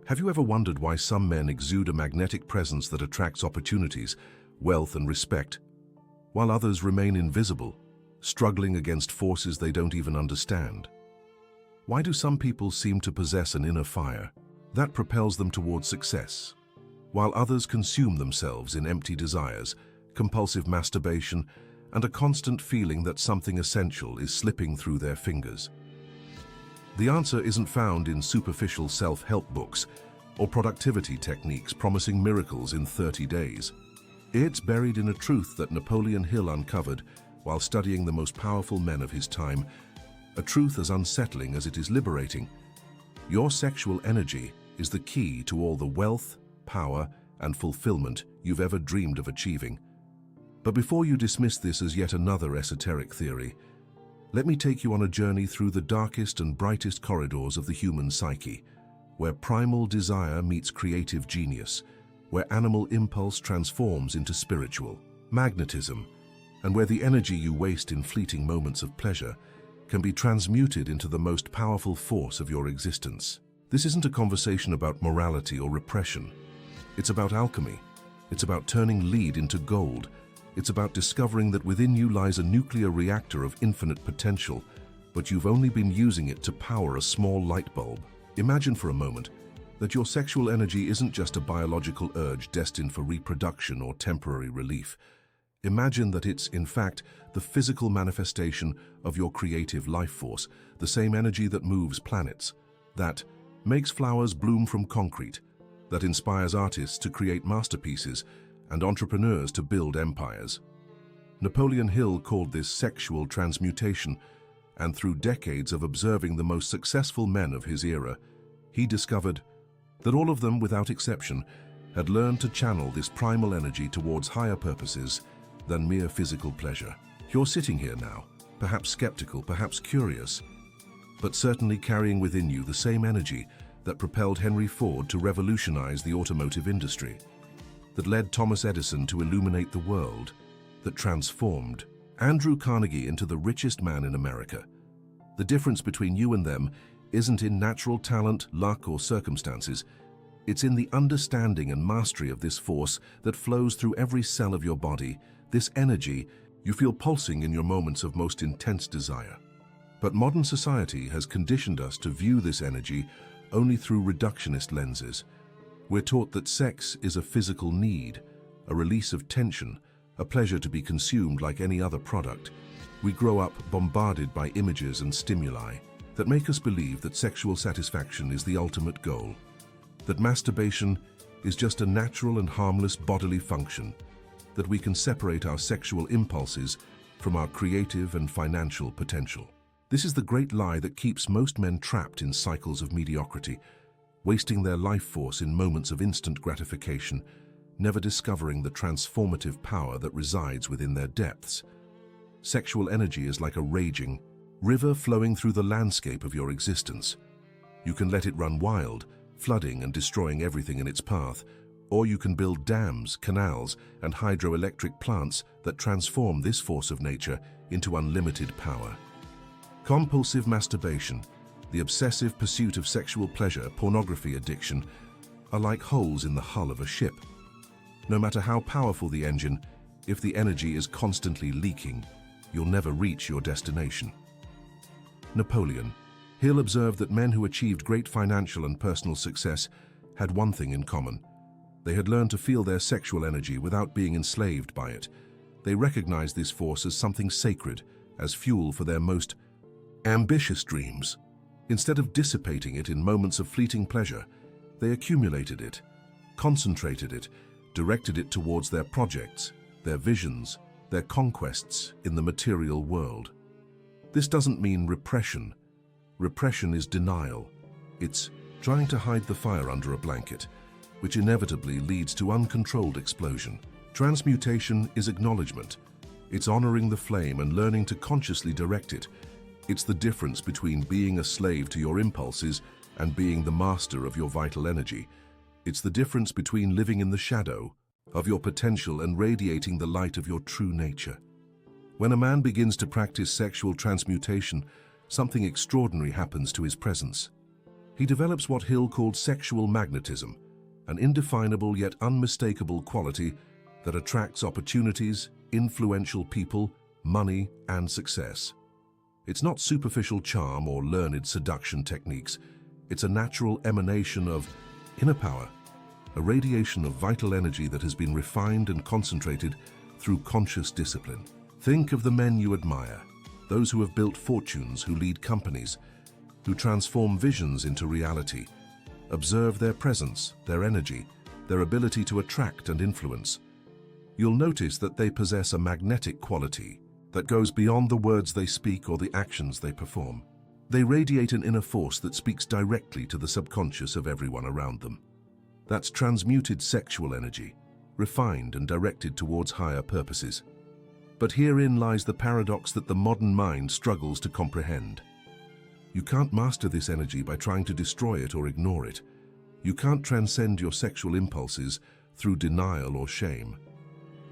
Have you ever wondered why some men exude a magnetic presence that attracts opportunities, wealth, and respect, while others remain invisible, struggling against forces they don't even understand? Why do some people seem to possess an inner fire that propels them towards success, while others consume themselves in empty desires, compulsive masturbation, and a constant feeling that something essential is slipping through their fingers? The answer isn't found in superficial self-help books or productivity techniques promising miracles in 30 days. It's buried in a truth that Napoleon Hill uncovered while studying the most powerful men of his time, a truth as unsettling as it is liberating. Your sexual energy is the key to all the wealth, power, and fulfillment you've ever dreamed of achieving. But before you dismiss this as yet another esoteric theory, let me take you on a journey through the darkest and brightest corridors of the human psyche, where primal desire meets creative genius, where animal impulse transforms into spiritual magnetism, and where the energy you waste in fleeting moments of pleasure can be transmuted into the most powerful force of your existence. This isn't a conversation about morality or repression. It's about alchemy. It's about turning lead into gold. It's about discovering that within you lies a nuclear reactor of infinite potential, but you've only been using it to power a small light bulb. Imagine for a moment that your sexual energy isn't just a biological urge destined for reproduction or temporary relief. Imagine that it's, in fact, the physical manifestation of your creative life force, the same energy that moves planets, that makes flowers bloom from concrete, that inspires artists to create masterpieces and entrepreneurs to build empires. Napoleon Hill called this sexual transmutation, and through decades of observing the most successful men of his era, he discovered that all of them, without exception, had learned to channel this primal energy towards higher purposes than mere physical pleasure. You're sitting here now, perhaps skeptical, perhaps curious, but certainly carrying within you the same energy that propelled Henry Ford to revolutionize the automotive industry, that led Thomas Edison to illuminate the world, that transformed Andrew Carnegie into the richest man in America. The difference between you and them isn't in natural talent, luck, or circumstances. It's in the understanding and mastery of this force that flows through every cell of your body, this energy you feel pulsing in your moments of most intense desire. But modern society has conditioned us to view this energy only through reductionist lenses. We're taught that sex is a physical need, a release of tension, a pleasure to be consumed like any other product. We grow up bombarded by images and stimuli that make us believe that sexual satisfaction is the ultimate goal, that masturbation is just a natural and harmless bodily function, that we can separate our sexual impulses from our creative and financial potential. This is the great lie that keeps most men trapped in cycles of mediocrity, wasting their life force in moments of instant gratification, never discovering the transformative power that resides within their depths. Sexual energy is like a raging river flowing through the landscape of your existence. You can let it run wild, flooding and destroying everything in its path, or you can build dams, canals, and hydroelectric plants that transform this force of nature into unlimited power. Compulsive masturbation, the obsessive pursuit of sexual pleasure, pornography addiction, are like holes in the hull of a ship. No matter how powerful the engine, if the energy is constantly leaking, you'll never reach your destination. Napoleon Hill observed that men who achieved great financial and personal success had one thing in common. They had learned to feel their sexual energy without being enslaved by it. They recognized this force as something sacred, as fuel for their most ambitious dreams. Instead of dissipating it in moments of fleeting pleasure, they accumulated it, concentrated it, directed it towards their projects, their visions, their conquests in the material world. This doesn't mean repression. Repression is denial. It's trying to hide the fire under a blanket, which inevitably leads to uncontrolled explosion. Transmutation is acknowledgement. It's honoring the flame and learning to consciously direct it. It's the difference between being a slave to your impulses and being the master of your vital energy. It's the difference between living in the shadow of your potential and radiating the light of your true nature. When a man begins to practice sexual transmutation, something extraordinary happens to his presence. He develops what Hill called sexual magnetism, an indefinable yet unmistakable quality that attracts opportunities, influential people, money, and success. It's not superficial charm or learned seduction techniques. It's a natural emanation of inner power, a radiation of vital energy that has been refined and concentrated through conscious discipline. Think of the men you admire, those who have built fortunes, who lead companies, who transform visions into reality. Observe their presence, their energy, their ability to attract and influence. You'll notice that they possess a magnetic quality that goes beyond the words they speak or the actions they perform. They radiate an inner force that speaks directly to the subconscious of everyone around them. That's transmuted sexual energy, refined and directed towards higher purposes. But herein lies the paradox that the modern mind struggles to comprehend. You can't master this energy by trying to destroy it or ignore it. You can't transcend your sexual impulses through denial or shame.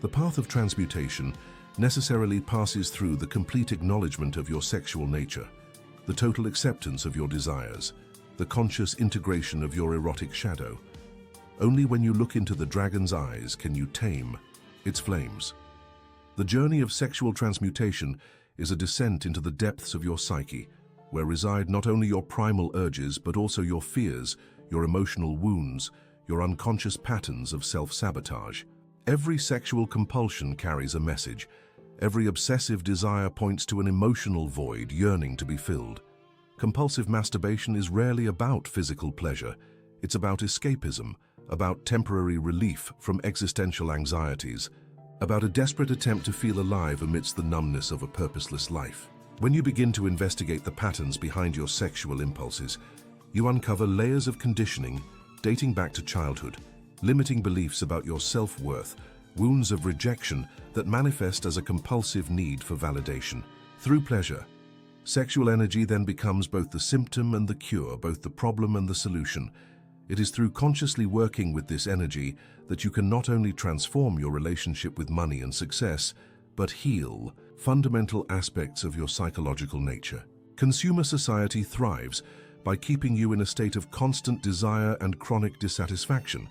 The path of transmutation necessarily passes through the complete acknowledgement of your sexual nature, the total acceptance of your desires, the conscious integration of your erotic shadow. Only when you look into the dragon's eyes can you tame its flames. The journey of sexual transmutation is a descent into the depths of your psyche, where reside not only your primal urges but also your fears, your emotional wounds, your unconscious patterns of self-sabotage. Every sexual compulsion carries a message. Every obsessive desire points to an emotional void yearning to be filled. Compulsive masturbation is rarely about physical pleasure. It's about escapism, about temporary relief from existential anxieties, about a desperate attempt to feel alive amidst the numbness of a purposeless life. When you begin to investigate the patterns behind your sexual impulses, you uncover layers of conditioning dating back to childhood, limiting beliefs about your self-worth, wounds of rejection that manifest as a compulsive need for validation. Through pleasure, sexual energy then becomes both the symptom and the cure, both the problem and the solution. It is through consciously working with this energy that you can not only transform your relationship with money and success, but heal fundamental aspects of your psychological nature. Consumer society thrives by keeping you in a state of constant desire and chronic dissatisfaction.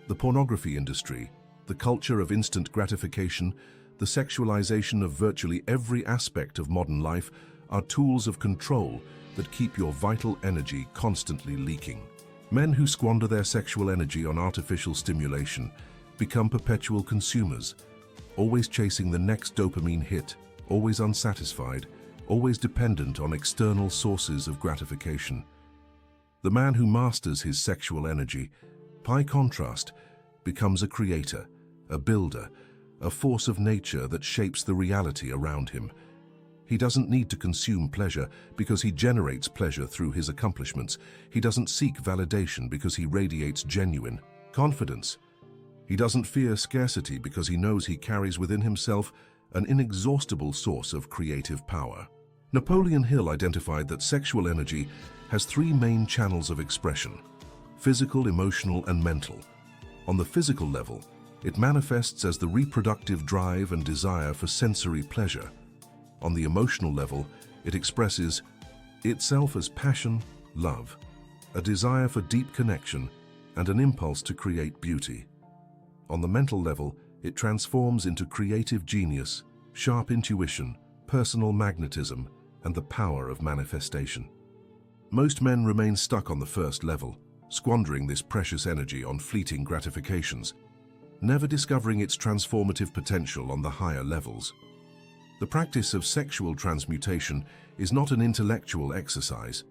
The pornography industry, the culture of instant gratification, the sexualization of virtually every aspect of modern life are tools of control that keep your vital energy constantly leaking. Men who squander their sexual energy on artificial stimulation become perpetual consumers, always chasing the next dopamine hit, always unsatisfied, always dependent on external sources of gratification. The man who masters his sexual energy, by contrast, becomes a creator, a builder, a force of nature that shapes the reality around him. He doesn't need to consume pleasure because he generates pleasure through his accomplishments. He doesn't seek validation because he radiates genuine confidence. He doesn't fear scarcity because he knows he carries within himself an inexhaustible source of creative power. Napoleon Hill identified that sexual energy has three main channels of expression: physical, emotional, and mental. On the physical level, it manifests as the reproductive drive and desire for sensory pleasure. On the emotional level, it expresses itself as passion, love, a desire for deep connection, and an impulse to create beauty. On the mental level, it transforms into creative genius, sharp intuition, personal magnetism, and the power of manifestation. Most men remain stuck on the first level, squandering this precious energy on fleeting gratifications, never discovering its transformative potential on the higher levels. The practice of sexual transmutation is not an intellectual exercise.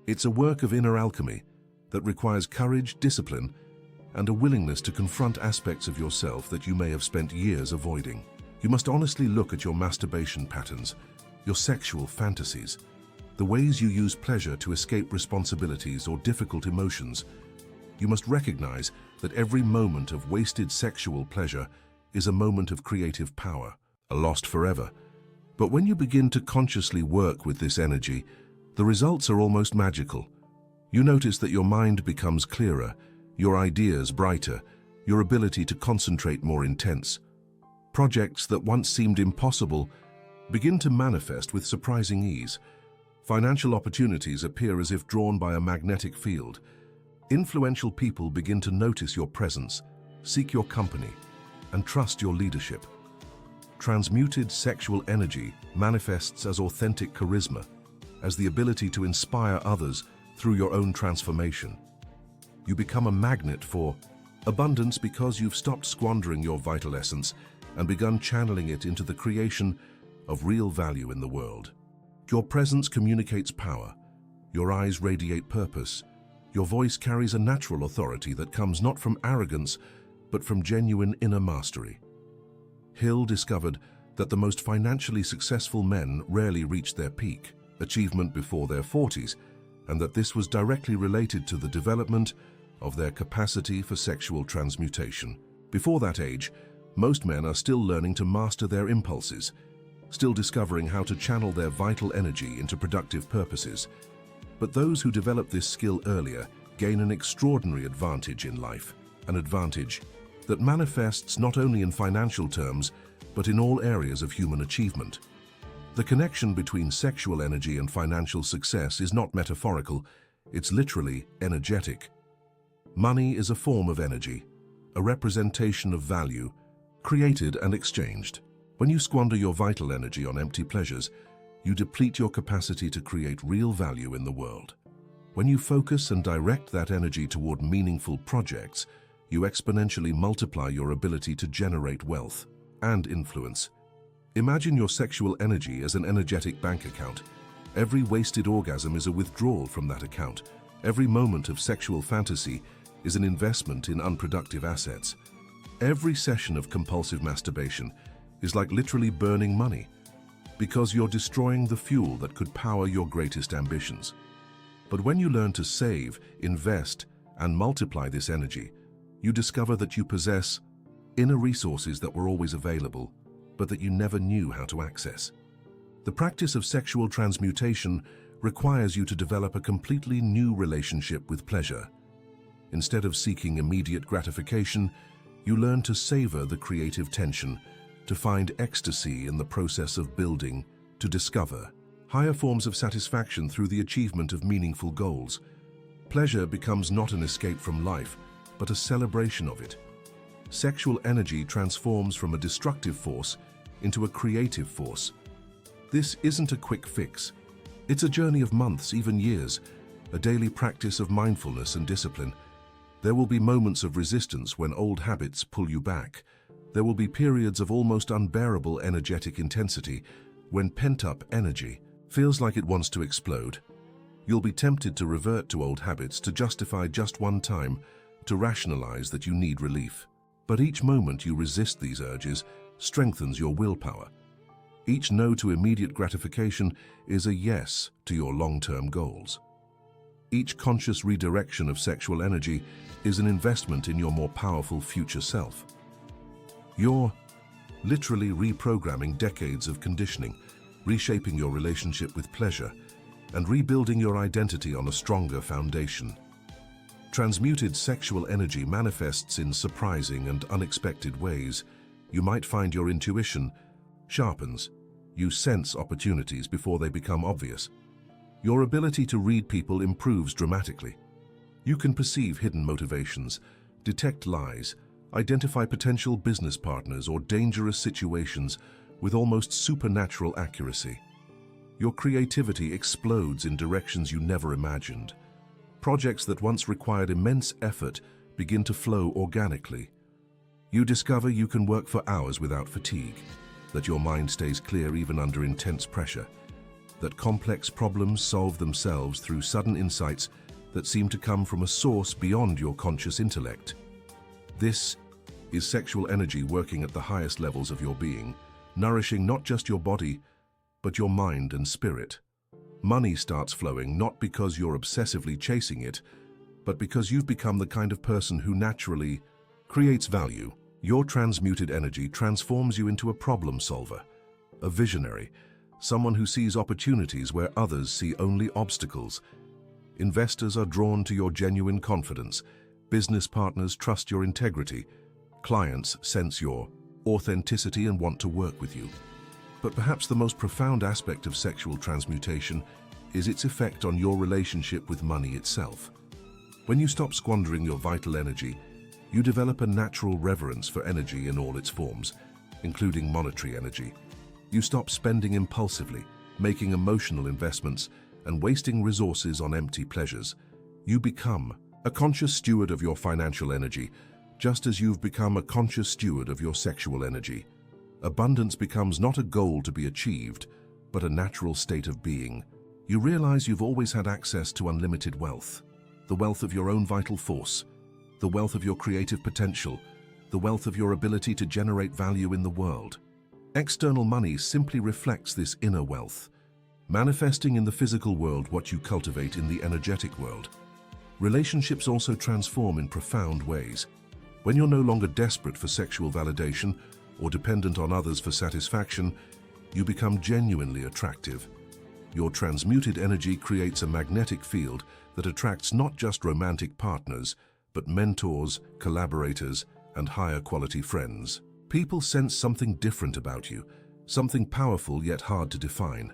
It's a work of inner alchemy that requires courage, discipline, and a willingness to confront aspects of yourself that you may have spent years avoiding. You must honestly look at your masturbation patterns, your sexual fantasies, the ways you use pleasure to escape responsibilities or difficult emotions. You must recognize that every moment of wasted sexual pleasure is a moment of creative power, a lost forever. But when you begin to consciously work with this energy, the results are almost magical. You notice that your mind becomes clearer, your ideas brighter, your ability to concentrate more intense. Projects that once seemed impossible begin to manifest with surprising ease. Financial opportunities appear as if drawn by a magnetic field. Influential people begin to notice your presence, seek your company, and trust your leadership. Transmuted sexual energy manifests as authentic charisma, as the ability to inspire others through your own transformation. You become a magnet for abundance because you've stopped squandering your vital essence and begun channeling it into the creation of real value in the world. Your presence communicates power. Your eyes radiate purpose. Your voice carries a natural authority that comes not from arrogance, but from genuine inner mastery. Hill discovered that the most financially successful men rarely reached their peak achievement before their 40s, and that this was directly related to the development of their capacity for sexual transmutation. Before that age, most men are still learning to master their impulses, still discovering how to channel their vital energy into productive purposes. But those who develop this skill earlier gain an extraordinary advantage in life, an advantage that manifests not only in financial terms, but in all areas of human achievement. The connection between sexual energy and financial success is not metaphorical, it's literally energetic. Money is a form of energy, a representation of value, created and exchanged. When you squander your vital energy on empty pleasures, you deplete your capacity to create real value in the world. When you focus and direct that energy toward meaningful projects, you exponentially multiply your ability to generate wealth and influence. Imagine your sexual energy as an energetic bank account. Every wasted orgasm is a withdrawal from that account. Every moment of sexual fantasy is an investment in unproductive assets. Every session of compulsive masturbation is like literally burning money, because you're destroying the fuel that could power your greatest ambitions. But when you learn to save, invest, and multiply this energy, you discover that you possess inner resources that were always available, but that you never knew how to access. The practice of sexual transmutation requires you to develop a completely new relationship with pleasure. Instead of seeking immediate gratification, you learn to savor the creative tension, to find ecstasy in the process of building, to discover higher forms of satisfaction through the achievement of meaningful goals. Pleasure becomes not an escape from life, but a celebration of it. Sexual energy transforms from a destructive force into a creative force. This isn't a quick fix. It's a journey of months, even years, a daily practice of mindfulness and discipline. There will be moments of resistance when old habits pull you back. There will be periods of almost unbearable energetic intensity when pent-up energy feels like it wants to explode. You'll be tempted to revert to old habits to justify just one time, to rationalize that you need relief. But each moment you resist these urges strengthens your willpower. Each no to immediate gratification is a yes to your long-term goals. Each conscious redirection of sexual energy is an investment in your more powerful future self. You're literally reprogramming decades of conditioning, reshaping your relationship with pleasure, and rebuilding your identity on a stronger foundation. Transmuted sexual energy manifests in surprising and unexpected ways. You might find your intuition sharpens. You sense opportunities before they become obvious. Your ability to read people improves dramatically. You can perceive hidden motivations, detect lies, identify potential business partners or dangerous situations with almost supernatural accuracy. Your creativity explodes in directions you never imagined. Projects that once required immense effort begin to flow organically. You discover you can work for hours without fatigue, that your mind stays clear even under intense pressure, that complex problems solve themselves through sudden insights that seem to come from a source beyond your conscious intellect. This is sexual energy working at the highest levels of your being, nourishing not just your body, but your mind and spirit. Money starts flowing not because you're obsessively chasing it, but because you've become the kind of person who naturally creates value. Your transmuted energy transforms you into a problem solver, a visionary, someone who sees opportunities where others see only obstacles. Investors are drawn to your genuine confidence. Business partners trust your integrity. Clients sense your authenticity and want to work with you. But perhaps the most profound aspect of sexual transmutation is its effect on your relationship with money itself. When you stop squandering your vital energy, you develop a natural reverence for energy in all its forms, including monetary energy. You stop spending impulsively, making emotional investments, and wasting resources on empty pleasures. You become a conscious steward of your financial energy, just as you've become a conscious steward of your sexual energy. Abundance becomes not a goal to be achieved, but a natural state of being. You realize you've always had access to unlimited wealth, the wealth of your own vital force, the wealth of your creative potential, the wealth of your ability to generate value in the world. External money simply reflects this inner wealth, manifesting in the physical world what you cultivate in the energetic world. Relationships also transform in profound ways. When you're no longer desperate for sexual validation or dependent on others for satisfaction, you become genuinely attractive. Your transmuted energy creates a magnetic field that attracts not just romantic partners, but mentors, collaborators, and higher quality friends. People sense something different about you, something powerful yet hard to define.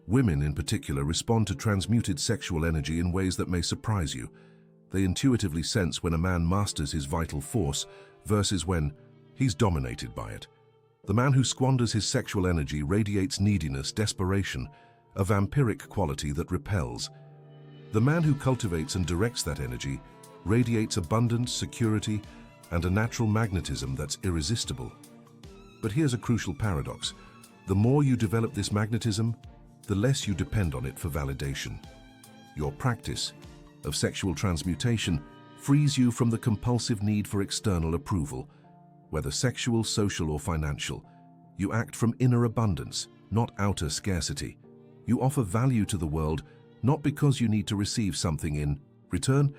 Women in particular respond to transmuted sexual energy in ways that may surprise you. They intuitively sense when a man masters his vital force versus when he's dominated by it. The man who squanders his sexual energy radiates neediness, desperation, a vampiric quality that repels. The man who cultivates and directs that energy radiates abundance, security, and a natural magnetism that's irresistible. But here's a crucial paradox. The more you develop this magnetism, the less you depend on it for validation. Your practice of sexual transmutation frees you from the compulsive need for external approval. Whether sexual, social, or financial, you act from inner abundance, not outer scarcity. You offer value to the world not because you need to receive something in return,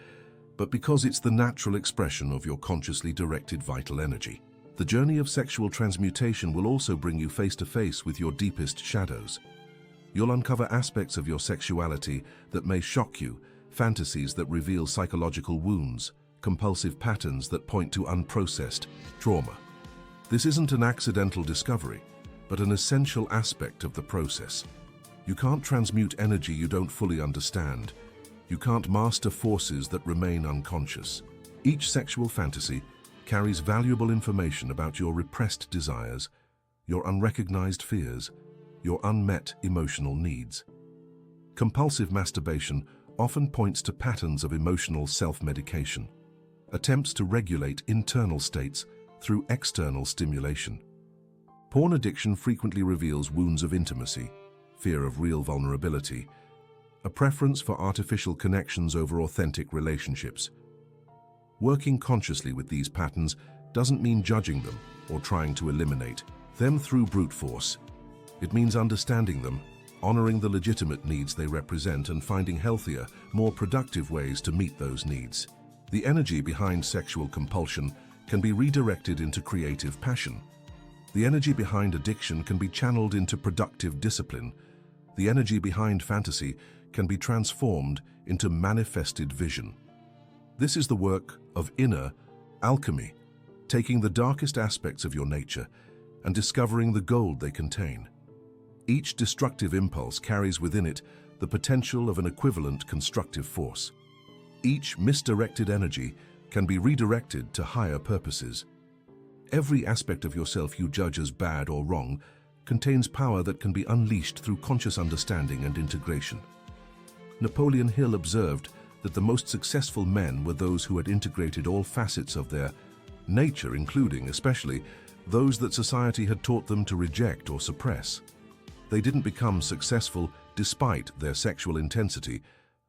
but because it's the natural expression of your consciously directed vital energy. The journey of sexual transmutation will also bring you face to face with your deepest shadows. You'll uncover aspects of your sexuality that may shock you, fantasies that reveal psychological wounds, compulsive patterns that point to unprocessed trauma. This isn't an accidental discovery, but an essential aspect of the process. You can't transmute energy you don't fully understand. You can't master forces that remain unconscious. Each sexual fantasy carries valuable information about your repressed desires, your unrecognized fears, your unmet emotional needs. Compulsive masturbation often points to patterns of emotional self-medication, attempts to regulate internal states through external stimulation. Porn addiction frequently reveals wounds of intimacy, fear of real vulnerability, a preference for artificial connections over authentic relationships. Working consciously with these patterns doesn't mean judging them or trying to eliminate them through brute force. It means understanding them, honoring the legitimate needs they represent, and finding healthier, more productive ways to meet those needs. The energy behind sexual compulsion can be redirected into creative passion. The energy behind addiction can be channeled into productive discipline. The energy behind fantasy can be transformed into manifested vision. This is the work of inner alchemy, taking the darkest aspects of your nature and discovering the gold they contain. Each destructive impulse carries within it the potential of an equivalent constructive force. Each misdirected energy can be redirected to higher purposes. Every aspect of yourself you judge as bad or wrong contains power that can be unleashed through conscious understanding and integration. Napoleon Hill observed that the most successful men were those who had integrated all facets of their nature, including, especially, those that society had taught them to reject or suppress. They didn't become successful despite their sexual intensity,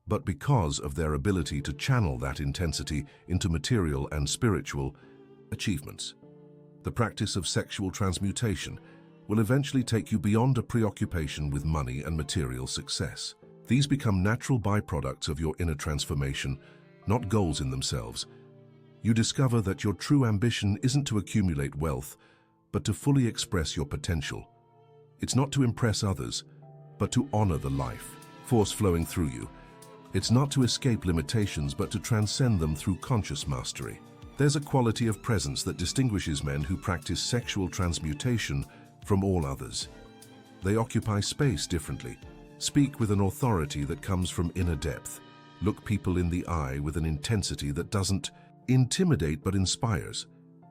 but because of their ability to channel that intensity into material and spiritual achievements. The practice of sexual transmutation will eventually take you beyond a preoccupation with money and material success. These become natural byproducts of your inner transformation, not goals in themselves. You discover that your true ambition isn't to accumulate wealth, but to fully express your potential. It's not to impress others, but to honor the life force flowing through you. It's not to escape limitations, but to transcend them through conscious mastery. There's a quality of presence that distinguishes men who practice sexual transmutation from all others. They occupy space differently, Speak with an authority that comes from inner depth. Look people in the eye with an intensity that doesn't intimidate but inspires.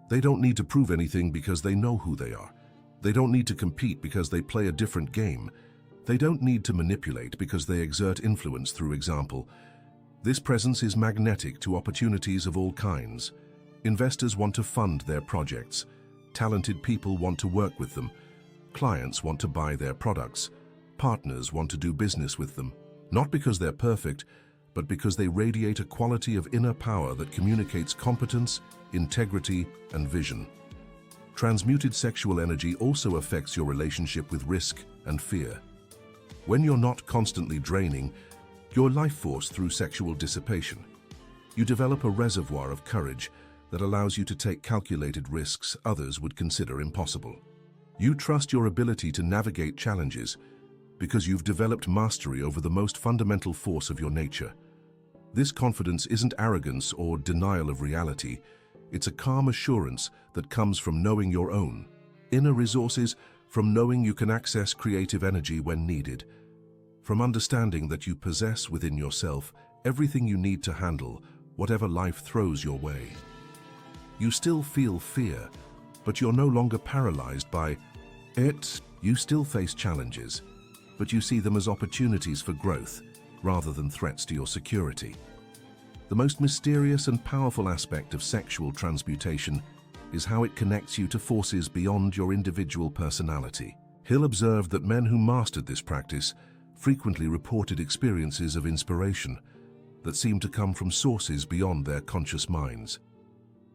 They don't need to prove anything because they know who they are. They don't need to compete because they play a different game. They don't need to manipulate because they exert influence through example. This presence is magnetic to opportunities of all kinds. Investors want to fund their projects. Talented people want to work with them. Clients want to buy their products. Partners want to do business with them. Not because they're perfect, but because they radiate a quality of inner power that communicates competence, integrity, and vision. Transmuted sexual energy also affects your relationship with risk and fear. When you're not constantly draining your life force through sexual dissipation, you develop a reservoir of courage that allows you to take calculated risks others would consider impossible. You trust your ability to navigate challenges because you've developed mastery over the most fundamental force of your nature. This confidence isn't arrogance or denial of reality. It's a calm assurance that comes from knowing your own inner resources, from knowing you can access creative energy when needed, from understanding that you possess within yourself everything you need to handle whatever life throws your way. You still feel fear, but you're no longer paralyzed by it. You still face challenges, but you see them as opportunities for growth rather than threats to your security. The most mysterious and powerful aspect of sexual transmutation is how it connects you to forces beyond your individual personality. Hill observed that men who mastered this practice frequently reported experiences of inspiration that seemed to come from sources beyond their conscious minds.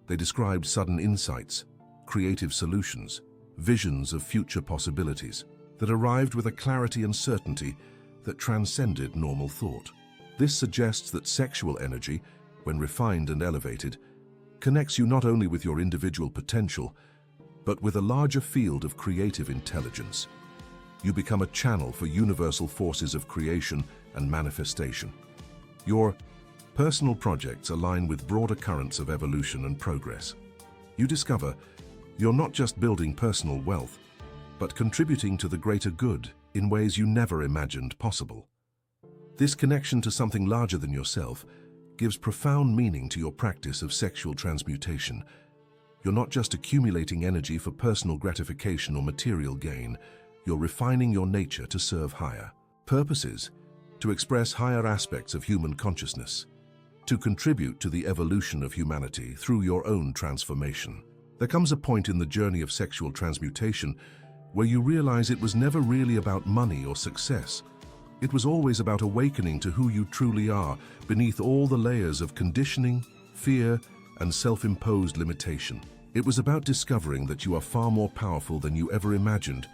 They described sudden insights, creative solutions, visions of future possibilities that arrived with a clarity and certainty that transcended normal thought. This suggests that sexual energy, when refined and elevated, connects you not only with your individual potential, but with a larger field of creative intelligence. You become a channel for universal forces of creation and manifestation. Your personal projects align with broader currents of evolution and progress. You discover you're not just building personal wealth, but contributing to the greater good in ways you never imagined possible. This connection to something larger than yourself gives profound meaning to your practice of sexual transmutation. You're not just accumulating energy for personal gratification or material gain, you're refining your nature to serve higher purposes, to express higher aspects of human consciousness, to contribute to the evolution of humanity through your own transformation. There comes a point in the journey of sexual transmutation where you realize it was never really about money or success. It was always about awakening to who you truly are beneath all the layers of conditioning, fear, and self-imposed limitation. It was about discovering that you are far more powerful than you ever imagined,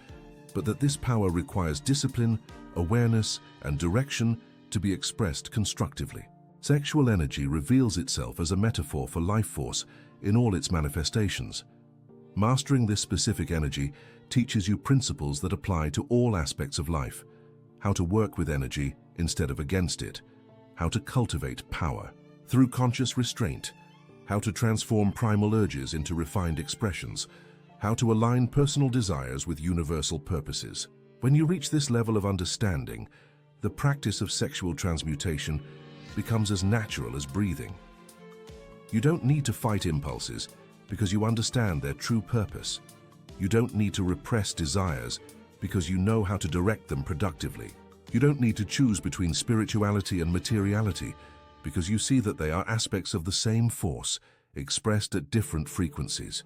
but that this power requires discipline, awareness, and direction to be expressed constructively. Sexual energy reveals itself as a metaphor for life force in all its manifestations. Mastering this specific energy teaches you principles that apply to all aspects of life: how to work with energy instead of against it, how to cultivate power through conscious restraint, how to transform primal urges into refined expressions, how to align personal desires with universal purposes. When you reach this level of understanding, the practice of sexual transmutation becomes as natural as breathing. You don't need to fight impulses because you understand their true purpose. You don't need to repress desires because you know how to direct them productively. You don't need to choose between spirituality and materiality because you see that they are aspects of the same force, expressed at different frequencies.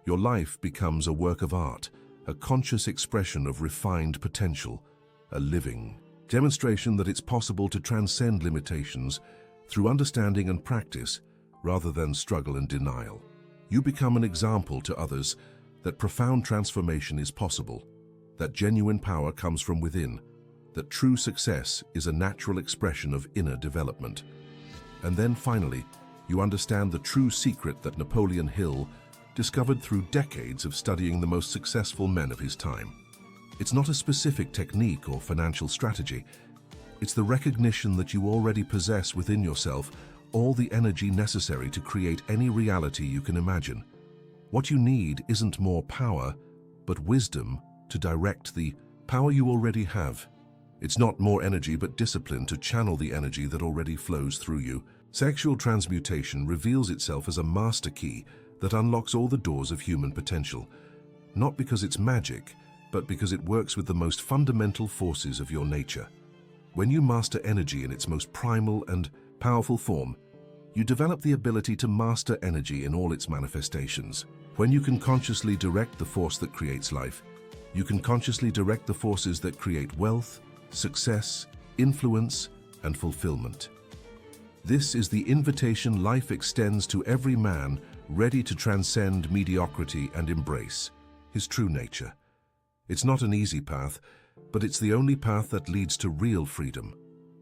Your life becomes a work of art, a conscious expression of refined potential, a living demonstration that it's possible to transcend limitations through understanding and practice rather than struggle and denial. You become an example to others that profound transformation is possible, that genuine power comes from within, that true success is a natural expression of inner development. And then finally, you understand the true secret that Napoleon Hill discovered through decades of studying the most successful men of his time. It's not a specific technique or financial strategy. It's the recognition that you already possess within yourself all the energy necessary to create any reality you can imagine. What you need isn't more power, but wisdom to direct the power you already have It's not more energy but discipline to channel the energy that already flows through you. Sexual transmutation reveals itself as a master key that unlocks all the doors of human potential, not because it's magic, but because it works with the most fundamental forces of your nature. When you master energy in its most primal and powerful form, you develop the ability to master energy in all its manifestations. When you can consciously direct the force that creates life, you can consciously direct the forces that create wealth, success, influence, and fulfillment. This is the invitation life extends to every man ready to transcend mediocrity and embrace his true nature. It's not an easy path, but it's the only path that leads to real freedom.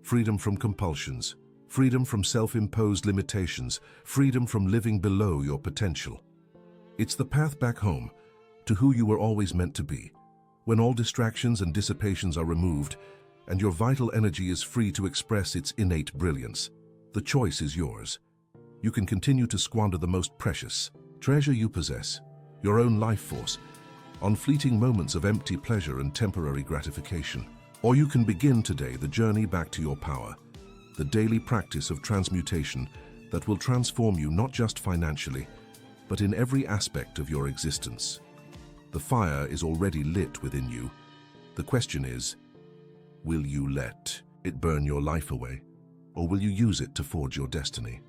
Freedom from compulsions, freedom from self-imposed limitations, freedom from living below your potential. It's the path back home, to who you were always meant to be, when all distractions and dissipations are removed and your vital energy is free to express its innate brilliance. The choice is yours. You can continue to squander the most precious treasure you possess, your own life force, on fleeting moments of empty pleasure and temporary gratification. Or you can begin today the journey back to your power, the daily practice of transmutation that will transform you not just financially, but in every aspect of your existence. The fire is already lit within you. The question is, will you let it burn your life away, or will you use it to forge your destiny?